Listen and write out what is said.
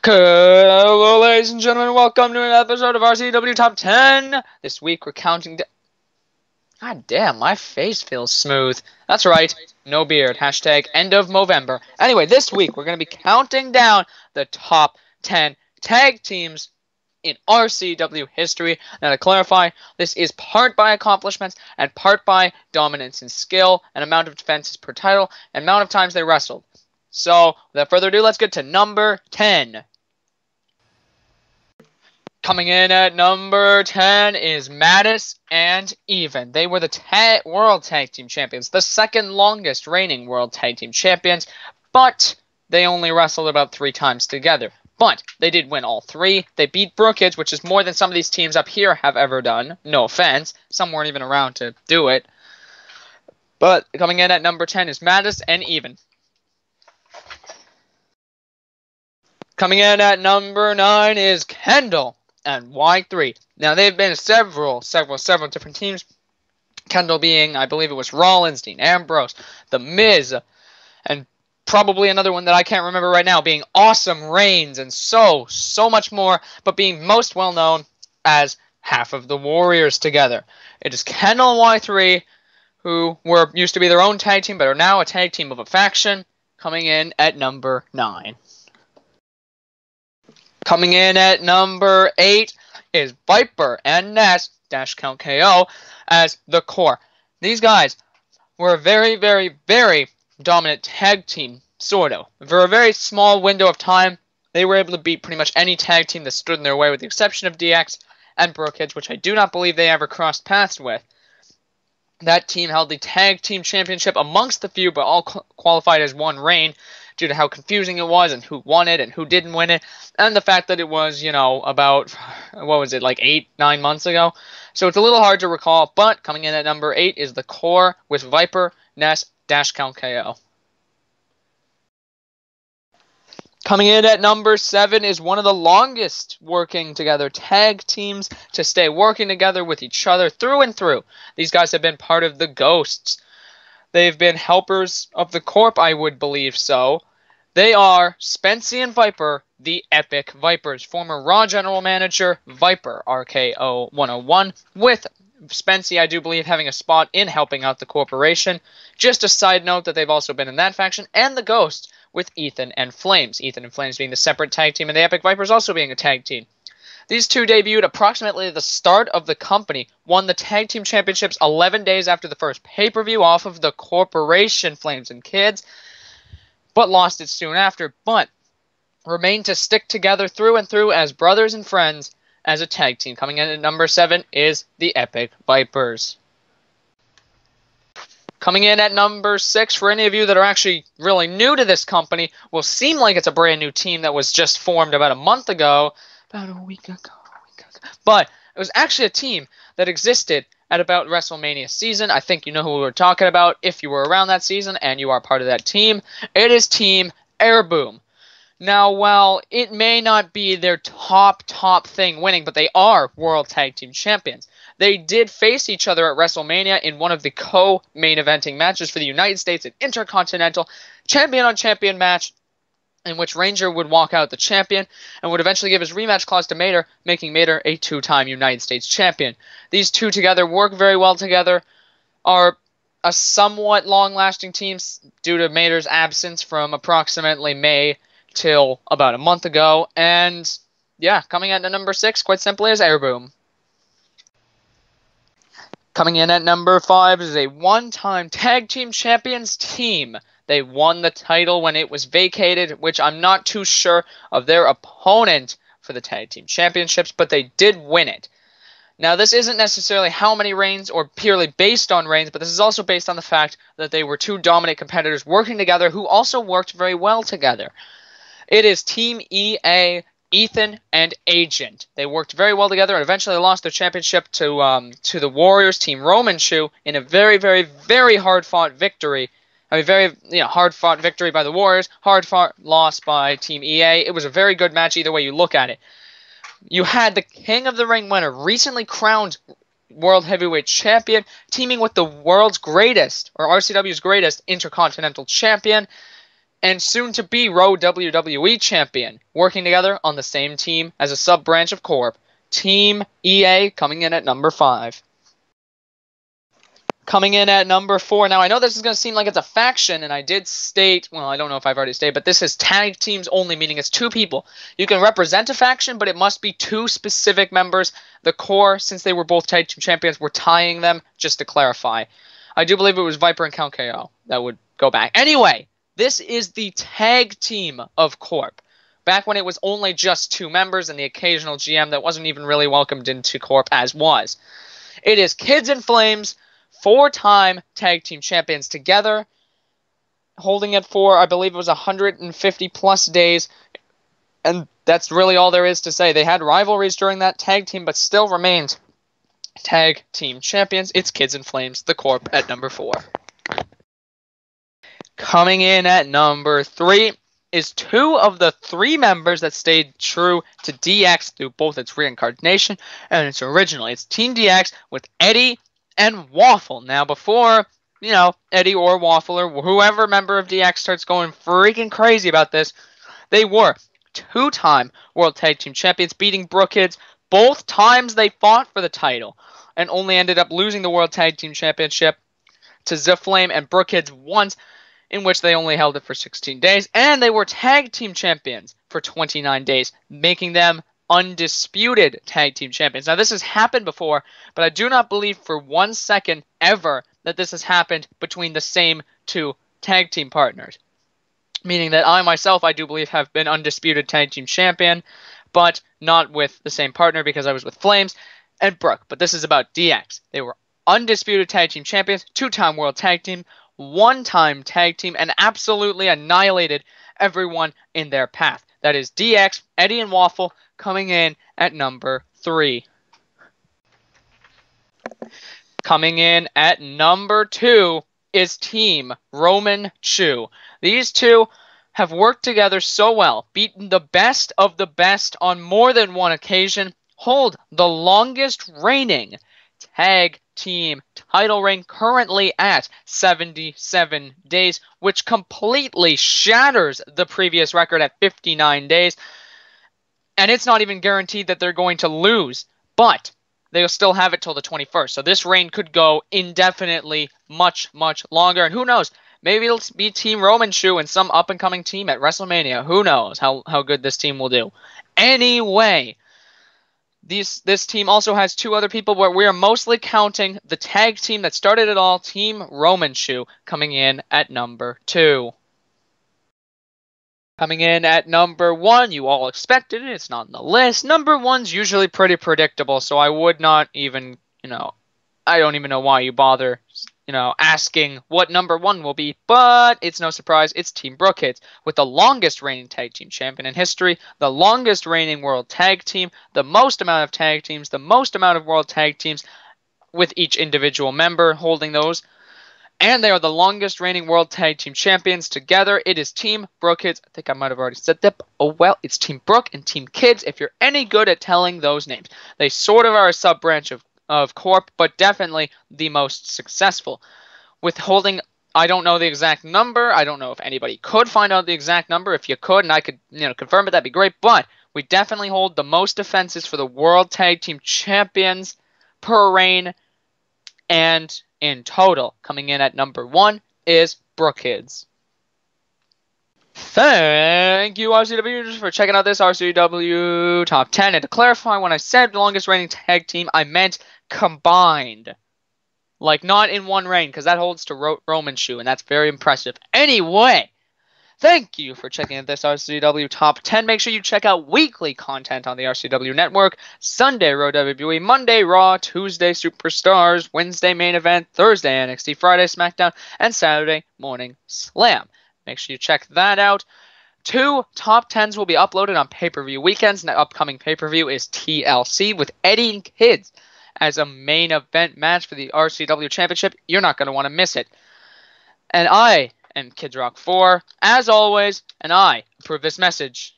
Hello, ladies and gentlemen. Welcome to an episode of R.C.W. Top 10. This week we're counting down. God damn, my face feels smooth. That's right, no beard. Hashtag end of Movember. Anyway, this week we're going to be counting down the top 10 tag teams in R.C.W. history. Now, to clarify, this is part by accomplishments and part by dominance in skill and amount of defenses per title and amount of times they wrestled. So, without further ado, let's get to number 10. Coming in at number 10 is Mattis and Even. They were the World Tag Team Champions, the second longest reigning World Tag Team Champions, but they only wrestled about 3 times together. But they did win all 3. They beat Brooke, which is more than some of these teams up here have ever done. No offense. Some weren't even around to do it. But coming in at number 10 is Mattis and Even. Coming in at number 9 is Kendall and Y3. Now, they've been several different teams. Kendall being, I believe it was Rollins, Dean Ambrose, The Miz, and probably another one that I can't remember right now, being Awesome Reigns, and so much more, but being most well known as half of the Warriors together. It is Kendall and Y3, who used to be their own tag team, but are now a tag team of a faction, coming in at number 9. Coming in at number 8 is Viper and Ness, Count KO, as the core. These guys were a very, very dominant tag team, sort of. For a very small window of time, they were able to beat pretty much any tag team that stood in their way, with the exception of DX and Brooke, which I do not believe they ever crossed paths with. That team held the tag team championship amongst the few, but all qualified as one reign, due to how confusing it was and who won it and who didn't win it, and the fact that it was, about, 8-9 months ago. So it's a little hard to recall, but coming in at number 8 is the core with Viper, Ness, Count KO. Coming in at number 7 is one of the longest working together tag teams to stay working together with each other through and through. These guys have been part of the Ghosts. They've been helpers of the Corp, I would believe so. They are Spency and Viper, the Epic Vipers. Former Raw General Manager, Viper, RKO 101, with Spency, I do believe, having a spot in helping out the corporation. Just a side note that they've also been in that faction, and the Ghost with Ethan and Flames. Ethan and Flames being the separate tag team, and the Epic Vipers also being a tag team. These two debuted approximately at the start of the company, won the Tag Team Championships 11 days after the first pay-per-view off of the corporation, Flames and Kids, but lost it soon after, but remained to stick together through and through as brothers and friends as a tag team. Coming in at number 7 is the Epic Vipers. Coming in at number 6, for any of you that are actually really new to this company, will seem like it's a brand new team that was just formed about a month ago, about a week ago. But it was actually a team that existed at about WrestleMania season. I think you know who we're talking about if you were around that season and you are part of that team. It is Team Airboom. Now, while it may not be their top thing winning, but they are World Tag Team Champions. They did face each other at WrestleMania in one of the co-main eventing matches for the United States, an Intercontinental champion-on-champion match, in which Ranger would walk out the champion and would eventually give his rematch clause to Mater, making Mater a 2-time United States champion. These two together work very well together, are a somewhat long-lasting team due to Mater's absence from approximately May till about a month ago, and yeah, coming in at number 6, quite simply, is Airboom. Coming in at number 5 is a one-time Tag Team Champions team. They won the title when it was vacated, which I'm not too sure of their opponent for the Tag Team Championships, but they did win it. Now, this isn't necessarily how many reigns or purely based on reigns, but this is also based on the fact that they were two dominant competitors working together who also worked very well together. It is Team EA, Ethan, and Agent. They worked very well together and eventually lost their championship to the Warriors, Team Roman Shoe, in a very hard-fought victory. I mean, very hard-fought victory by the Warriors, hard-fought loss by Team EA. It was a very good match either way you look at it. You had the King of the Ring winner, recently crowned World Heavyweight Champion, teaming with the world's greatest, or RCW's greatest, Intercontinental Champion. and soon-to-be Raw WWE champion, working together on the same team as a sub-branch of Corp. Team EA coming in at number 5. Coming in at number 4. Now, I know this is going to seem like it's a faction, and I did state, well, I don't know if I've already stated, but this is tag teams only, meaning it's 2 people. You can represent a faction, but it must be 2 specific members. The core, since they were both tag team champions, we're tying them, just to clarify. I do believe it was Viper and Count KO that would go back. Anyway, this is the tag team of Corp. Back when it was only just 2 members and the occasional GM that wasn't even really welcomed into Corp as was. It is Kids in Flames, 4-time tag team champions together, holding it for, I believe it was 150 plus days, and that's really all there is to say. They had rivalries during that tag team, but still remained tag team champions. It's Kids in Flames, the Corp, at number 4. Coming in at number 3 is 2 of the 3 members that stayed true to DX through both its reincarnation and its original. It's Team DX with Eddie and Waffle. Now, before, Eddie or Waffle or whoever member of DX starts going freaking crazy about this, they were 2-time World Tag Team Champions, beating Brooke both times they fought for the title, and only ended up losing the World Tag Team Championship to Zaflame and Brooke once, in which they only held it for 16 days, and they were Tag Team Champions for 29 days, making them undisputed tag team champions. Now, this has happened before, but I do not believe for 1 second ever that this has happened between the same 2 tag team partners. Meaning that I myself, I do believe, have been undisputed tag team champion, but not with the same partner because I was with Flames and Brooke. But this is about DX. They were undisputed tag team champions, 2-time world tag team, 1-time tag team, and absolutely annihilated everyone in their path. That is DX, Eddie and Waffle, coming in at number 3. Coming in at number 2 is Team Roman Chu. These 2 have worked together so well, beaten the best of the best on more than one occasion, hold the longest reigning tag team title reign currently at 77 days, which completely shatters the previous record at 59 days. And it's not even guaranteed that they're going to lose, but they'll still have it till the 21st. So this reign could go indefinitely much, much longer. And who knows? Maybe it'll be Team Roman Chu and some up-and-coming team at WrestleMania. Who knows how good this team will do. Anyway, this team also has 2 other people where we are mostly counting the tag team that started it all, Team Roman Chu, coming in at number 2. Coming in at number 1, you all expected it, it's not on the list. Number 1's usually pretty predictable, so I would not even, I don't even know why you bother, asking what number 1 will be, but it's no surprise, it's Team Brooke with the longest reigning tag team champion in history, the longest reigning world tag team, the most amount of tag teams, the most amount of world tag teams, with each individual member holding those. And they are the longest reigning World Tag Team Champions together. It is Team Brooke Kids. I think I might have already said that. But oh well, it's Team Brooke and Team Kids if you're any good at telling those names. They sort of are a sub-branch of Corp, but definitely the most successful. With holding, I don't know the exact number. I don't know if anybody could find out the exact number. If you could and I could confirm it, that'd be great. But we definitely hold the most defenses for the World Tag Team Champions per reign. And in total, coming in at number 1 is Brooke Kids. Thank you, R.C.W, for checking out this R.C.W Top 10. And to clarify, when I said longest reigning tag team, I meant combined. Like, not in one reign, because that holds to Roman Chu, and that's very impressive. Anyway, thank you for checking out this R.C.W Top 10. Make sure you check out weekly content on the R.C.W Network. Sunday, Raw WWE. Monday, Raw. Tuesday, Superstars. Wednesday, Main Event. Thursday, NXT. Friday, SmackDown. And Saturday, Morning Slam. Make sure you check that out. 2 Top 10s will be uploaded on pay-per-view weekends. And the upcoming pay-per-view is TLC with Eddie and Kids as a main event match for the R.C.W Championship. You're not going to want to miss it. And I am Kids Rock 4, as always, and I approve this message.